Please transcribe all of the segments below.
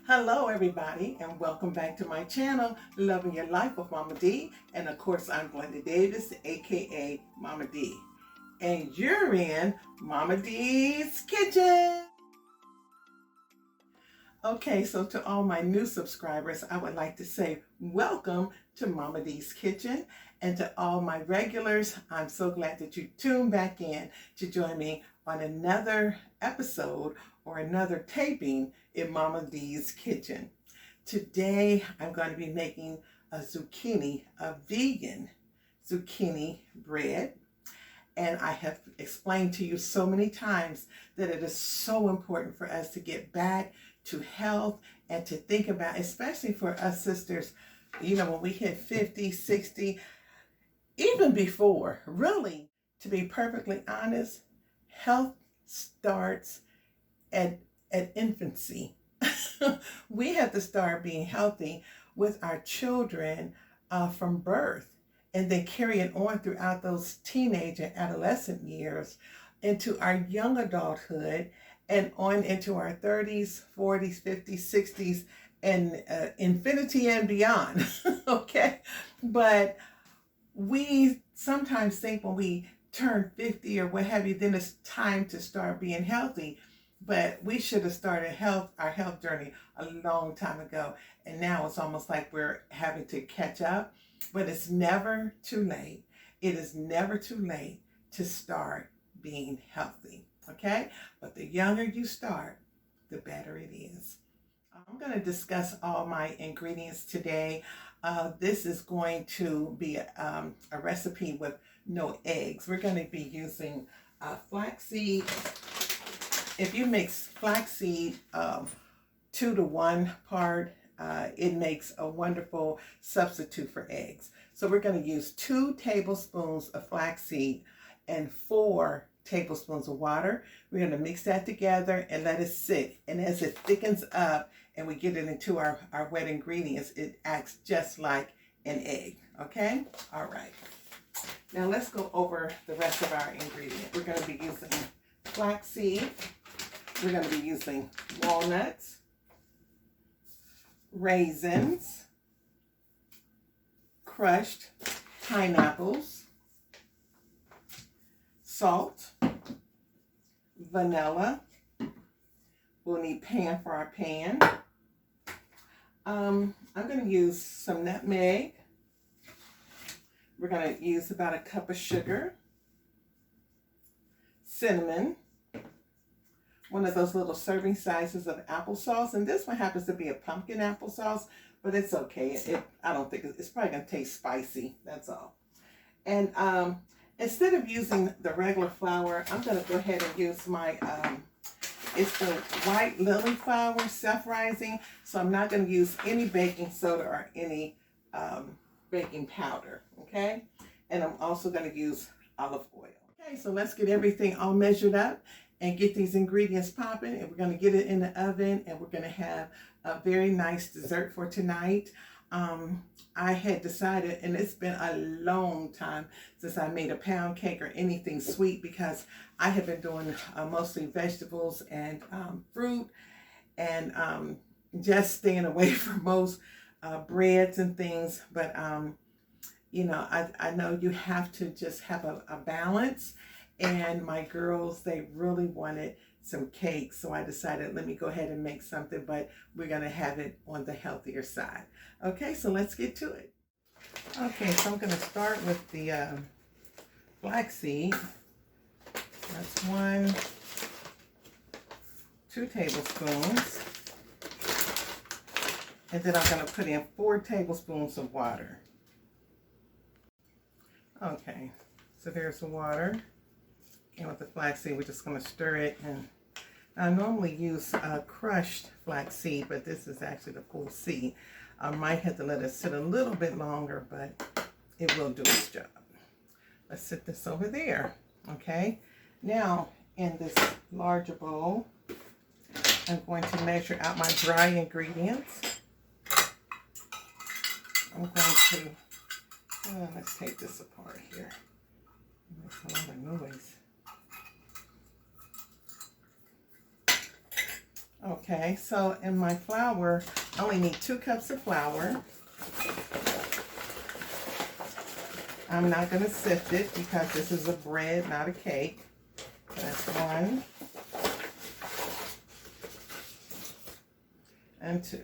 Hello everybody and welcome back to my channel, Loving Your Life with Mama D. And of course I'm Glenda Davis, aka Mama D. And you're in Mama D's Kitchen. Okay, so to all my new subscribers, I would like to say welcome to Mama D's Kitchen. And to all my regulars, I'm so glad that you tuned back in to join me on another episode or another taping in Mama D's Kitchen. Today, I'm going to be making a vegan zucchini bread. And I have explained to you so many times that it is so important for us to get back to health and to think about, especially for us sisters, you know, when we hit 50, 60, even before, really, to be perfectly honest, health starts at infancy. We have to start being healthy with our children from birth, and then carry it on throughout those teenage and adolescent years into our young adulthood and on into our 30s, 40s, 50s, 60s, and infinity and beyond. Okay? But we sometimes think when we turn 50 or what have you, then it's time to start being healthy. But we should have started our health journey a long time ago. And now it's almost like we're having to catch up. But it's never too late. It is never too late to start being healthy. Okay? But the younger you start, the better it is. I'm going to discuss all my ingredients today. This is going to be a recipe with no eggs. We're going to be using flaxseed. If you mix flaxseed 2 to 1 part, it makes a wonderful substitute for eggs. So we're going to use 2 tablespoons of flaxseed and 4 tablespoons of water. We're going to mix that together and let it sit. And as it thickens up and we get it into our wet ingredients, it acts just like an egg. Okay? All right. Now let's go over the rest of our ingredients. We're going to be using flaxseed. We're going to be using walnuts, raisins, crushed pineapples, salt, vanilla. We'll need pan for our pan. I'm going to use some nutmeg. We're going to use about a cup of sugar, cinnamon, one of those little serving sizes of applesauce, and this one happens to be a pumpkin applesauce, but it's okay. I don't think it's probably going to taste spicy. That's all. And instead of using the regular flour, I'm going to go ahead and use my it's the white lily flour, self-rising. So I'm not going to use any baking soda or any baking powder. Okay, and I'm also going to use olive oil. Okay, so let's get everything all measured up and get these ingredients popping, and we're going to get it in the oven, and we're going to have a very nice dessert for tonight. I had decided, and it's been a long time since I made a pound cake or anything sweet, because I have been doing mostly vegetables and fruit, and just staying away from most breads and things. But you know, I know you have to just have a balance. And my girls, they really wanted some cake, so I decided, let me go ahead and make something, but we're going to have it on the healthier side. Okay, so let's get to it. Okay, so I'm going to start with the flaxseed. That's 2 tablespoons. And then I'm going to put in 4 tablespoons of water. Okay, so there's the water. And with the flaxseed, we're just going to stir it. And I normally use crushed flaxseed, but this is actually the full seed. I might have to let it sit a little bit longer, but it will do its job. Let's set this over there. Okay. Now, in this larger bowl, I'm going to measure out my dry ingredients. I'm going to, let's take this apart here. It makes a lot of noise. Okay, so in my flour, I only need 2 cups of flour. I'm not going to sift it because this is a bread, not a cake. That's 1 and 2.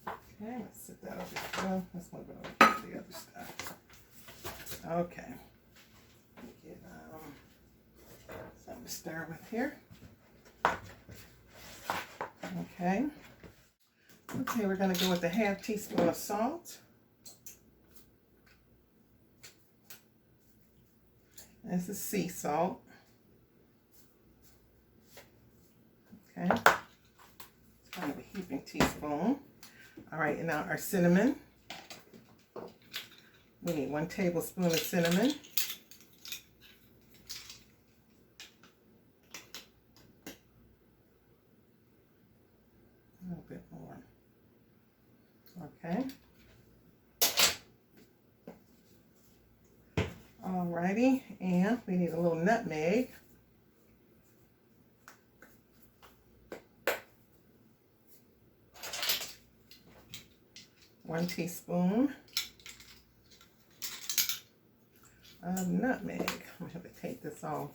Okay, let's set that over here. Let's move it over to the other stuff. Okay. Get something to stir with here. Okay. Okay, we're going to go with a ½ teaspoon of salt. This is sea salt. Okay. It's kind of a heaping teaspoon. All right, and now our cinnamon. We need 1 tablespoon of cinnamon. A little bit more. Okay. Alrighty, and we need a little nutmeg. One teaspoon of nutmeg. I'm gonna have to take this off.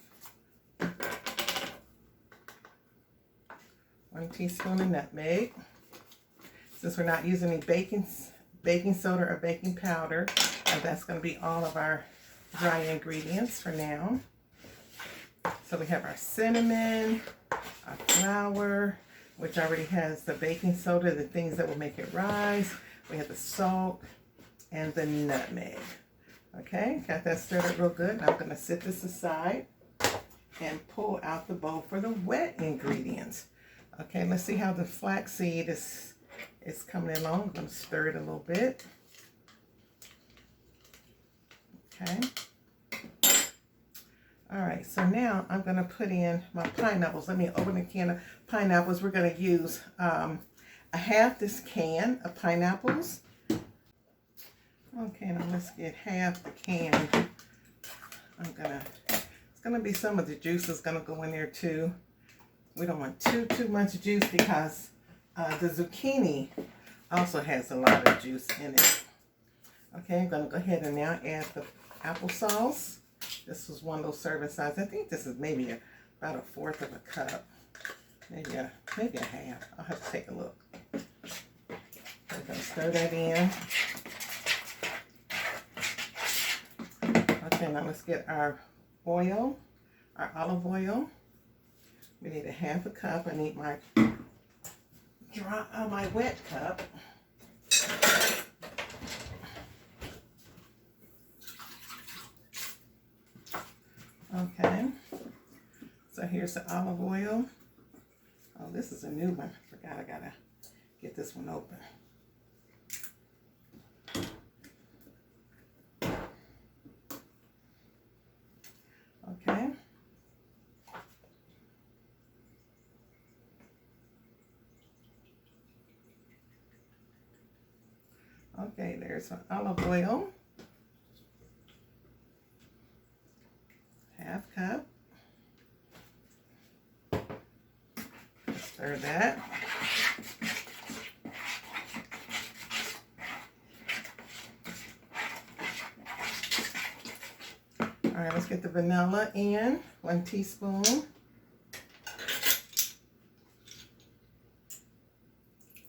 1 teaspoon of nutmeg. Since we're not using any baking soda or baking powder, that's going to be all of our dry ingredients for now. So we have our cinnamon, our flour, which already has the baking soda, the things that will make it rise. We have the salt and the nutmeg. Okay, got that stirred up real good. I'm going to set this aside and pull out the bowl for the wet ingredients. Okay, let's see how the flaxseed is coming along. I'm going to stir it a little bit. Okay. All right, so now I'm going to put in my pineapples. Let me open a can of pineapples. We're going to use a half this can of pineapples. Okay, now let's get half the can. It's going to be some of the juice is going to go in there too. We don't want too much juice because the zucchini also has a lot of juice in it. Okay, I'm going to go ahead and now add the applesauce. This was one of those serving sizes. I think this is maybe about 1/4 of a cup. Maybe a half. I'll have to take a look. We're going to stir that in. Okay, now let's get our oil, our olive oil. We need a ½ a cup. I need my my wet cup. Okay, so here's the olive oil. Oh, this is a new one. Forgot I gotta get this one open. Okay. Okay, there's some olive oil. ½ cup. Stir that. All right, let's get the vanilla in. 1 teaspoon.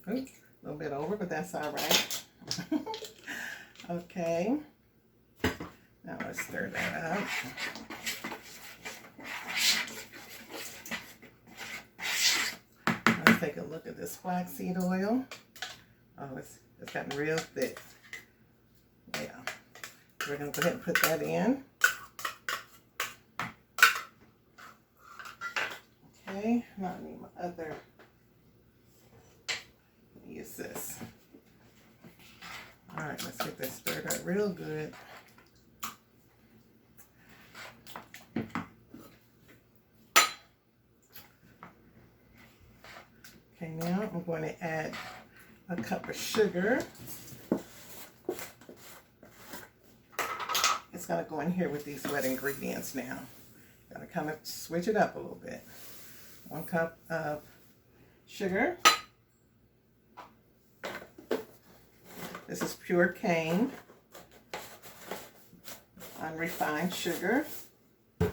Oops, a little bit over, but that's all right. Okay. Now let's stir that up. Let's take a look at this flaxseed oil. Oh, it's gotten real thick. Yeah. We're going to go ahead and put that in. Okay. Now I need my other. Use this. All right, let's get this stirred up real good. Okay, now I'm going to add a cup of sugar. It's going to go in here with these wet ingredients now. Got to kind of switch it up a little bit. 1 cup of sugar. This is pure cane, unrefined sugar. All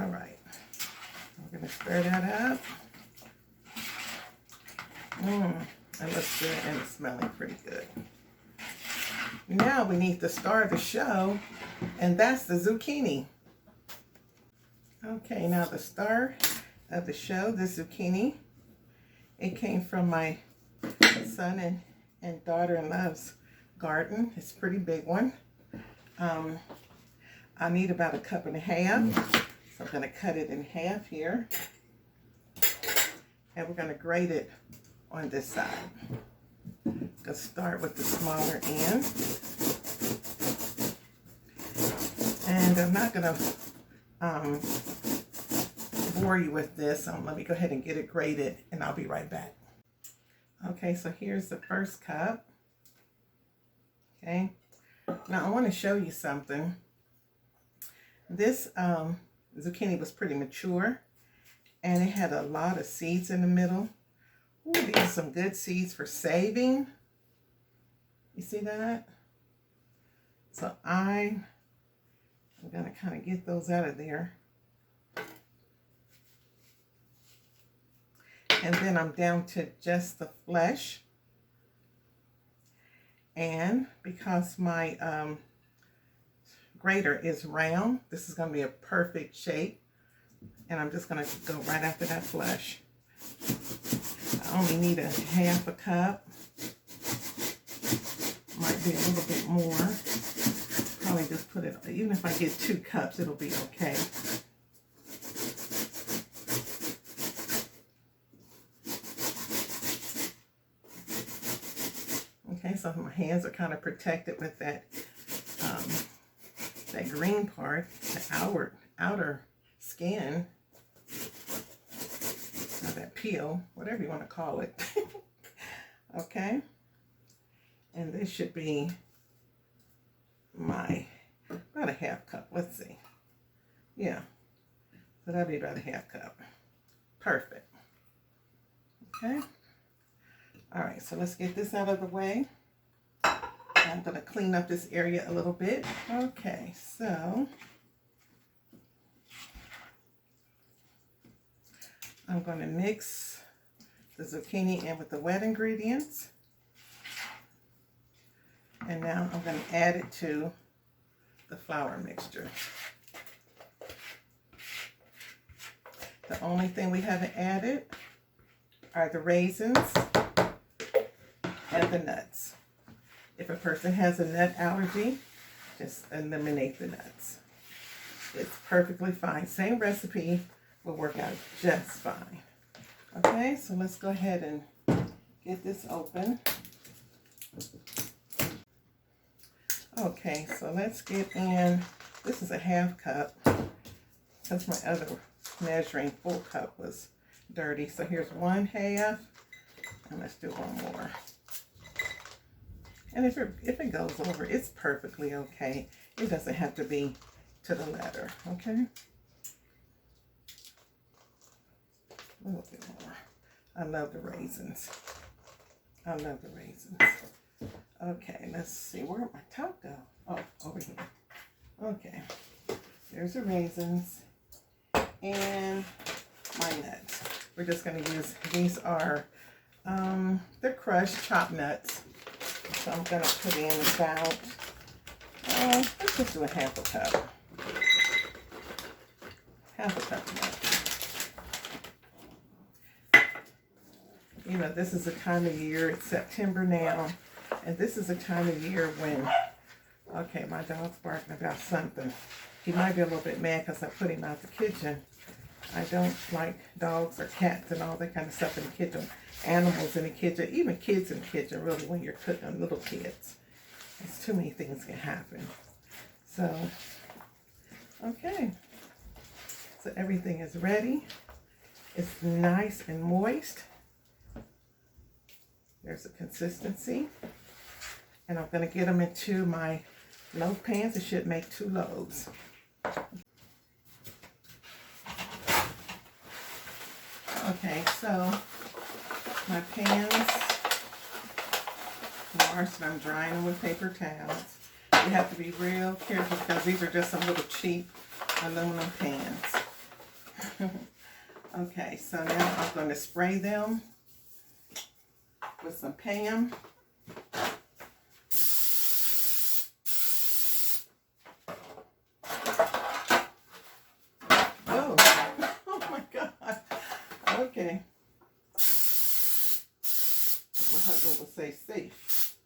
right, we're going to stir that up. It looks good and it's smelling pretty good. Now we need the star of the show, and that's the zucchini. Okay, now the star of the show, the zucchini. It came from my son and daughter-in-law's garden. It's a pretty big one. I need about 1.5 cups. So I'm going to cut it in half here. And we're going to grate it on this side. I'm going to start with the smaller end. And I'm not going to bore you with this. Let me go ahead and get it grated and I'll be right back. Okay, so here's the first cup. Okay, now I want to show you something. This zucchini was pretty mature and it had a lot of seeds in the middle. Ooh, these are some good seeds for saving. You see that? So I'm going to kind of get those out of there. And then I'm down to just the flesh. And because my grater is round, this is going to be a perfect shape. And I'm just going to go right after that flesh. I only need 1/2 cup. Might be a little bit more. Probably just put it, even if I get 2 cups, it'll be okay. Okay, so my hands are kind of protected with that that green part, the outer skin, or that peel, whatever you want to call it. Okay, and this should be my about 1/2 cup. Let's see. Yeah, so that'll be about 1/2 cup. Perfect. Okay. All right, so let's get this out of the way. I'm going to clean up this area a little bit. Okay, so I'm going to mix the zucchini in with the wet ingredients. And now I'm going to add it to the flour mixture. The only thing we haven't added are the raisins and the nuts. If a person has a nut allergy, just eliminate the nuts. It's perfectly fine. Same recipe will work out just fine. Okay, so let's go ahead and get this open. Okay, so let's get in, this is 1/2 cup, since my other measuring full cup was dirty. So here's 1/2, and let's do one more. And if it goes over, it's perfectly okay. It doesn't have to be to the letter, okay? A little bit more. I love the raisins. I love the raisins. Okay, let's see. Where'd my top go? Oh, over here. Okay. There's the raisins and my nuts. We're just going to use, these are, they're crushed chopped nuts. So I'm going to put in about, let's just do 1/2 cup. 1/2 cup of nuts. You know, this is the time of year, it's September now, and this is the time of year when, okay, my dog's barking about something. He might be a little bit mad because I put him out the kitchen. I don't like dogs or cats and all that kind of stuff in the kitchen. Animals in the kitchen, even kids in the kitchen, really, when you're cooking, little kids. There's too many things can happen. So, okay. So everything is ready. It's nice and moist. There's the consistency. And I'm going to get them into my loaf pans. It should make 2 loaves. Okay, So my pans washed, and I'm drying them with paper towels. You have to be real careful because these are just some little cheap aluminum pans. Okay, so now I'm going to spray them with some Pam. Oh, oh my God. Okay. My husband would say safe.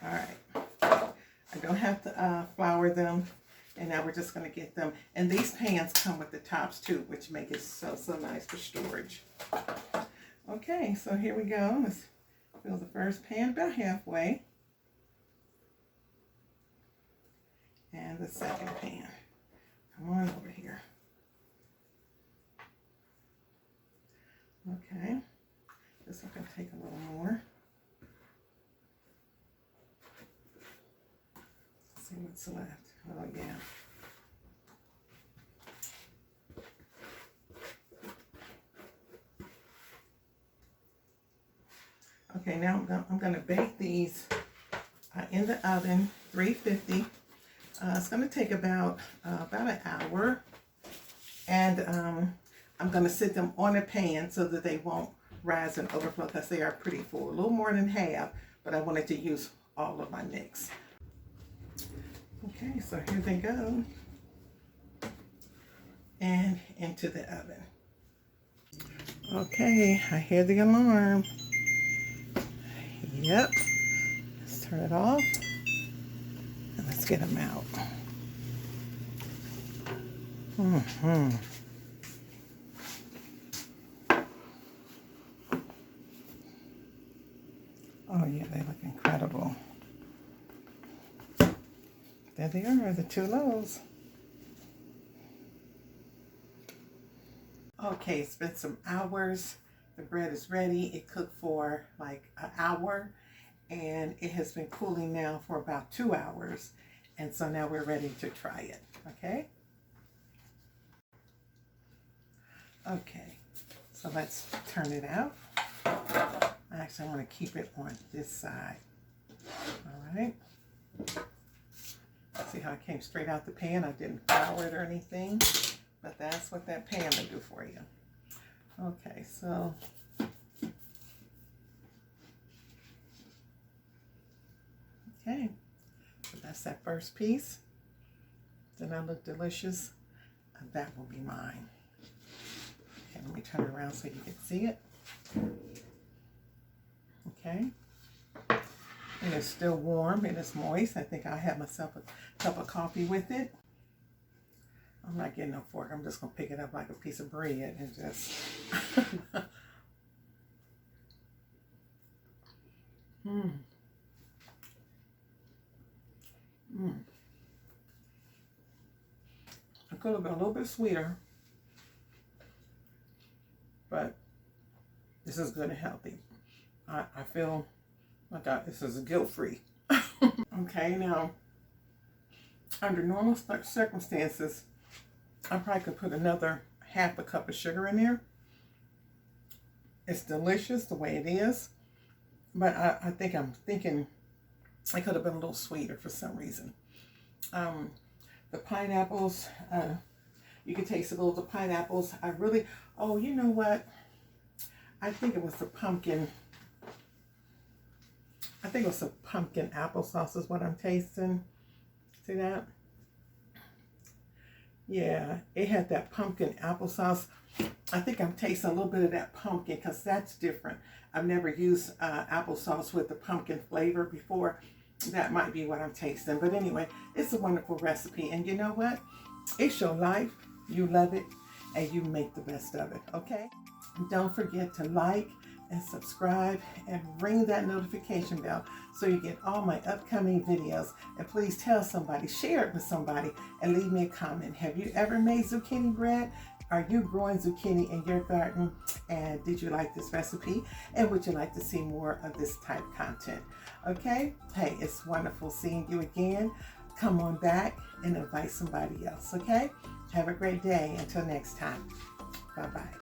All right. I don't have to flour them. And now we're just going to get them. And these pans come with the tops too, which make it so nice for storage. Okay, so here we go. Let's fill the first pan about halfway. And the second pan. Come on over here. Okay. This one can take a little more. Let's see what's left. Oh, yeah. Okay, now I'm going to bake these in the oven, 350. It's going to take about an hour. And I'm going to sit them on a pan so that they won't rise and overflow because they are pretty full. A little more than half, but I wanted to use all of my mix. Okay, so here they go. And into the oven. Okay, I hear the alarm. Yep. Let's turn it off. And let's get them out. Oh yeah, they look incredible. There they are, the two loaves. Okay, it's been some hours. The bread is ready. It cooked for like an hour, and it has been cooling now for about 2 hours. And so now we're ready to try it, okay? Okay, so let's turn it out. Actually, I want to keep it on this side. All right. See how it came straight out the pan? I didn't flour it or anything, but that's what that pan will do for you. Okay, so okay, so that's that first piece. Doesn't that look delicious? And that will be mine. Okay, let me turn it around so you can see it. Okay. It is still warm. It is moist. I think I'll have myself a cup of coffee with it. I'm not getting a fork. I'm just going to pick it up like a piece of bread and just... It could have been a little bit sweeter, but this is good and healthy. I feel like this is guilt-free. Okay, now, under normal circumstances, I probably could put another half a cup of sugar in there. It's delicious the way it is, but I'm thinking it could have been a little sweeter for some reason. The pineapples, you can taste a little of the pineapples. Oh, you know what? I think it was the pumpkin. I think it was the pumpkin applesauce is what I'm tasting. See that? Yeah, it had that pumpkin applesauce. I think I'm tasting a little bit of that pumpkin because that's different. I've never used applesauce with the pumpkin flavor before. That might be what I'm tasting. But anyway, it's a wonderful recipe. And you know what? It's your life. You love it. And you make the best of it. Okay? And don't forget to like and subscribe and ring that notification bell so you get all my upcoming videos. And please tell somebody, share it with somebody, and leave me a comment. Have you ever made zucchini bread? Are you growing zucchini in your garden? And did you like this recipe? And would you like to see more of this type of content? Okay? Hey, it's wonderful seeing you again. Come on back and invite somebody else, okay? Have a great day. Until next time. Bye-bye.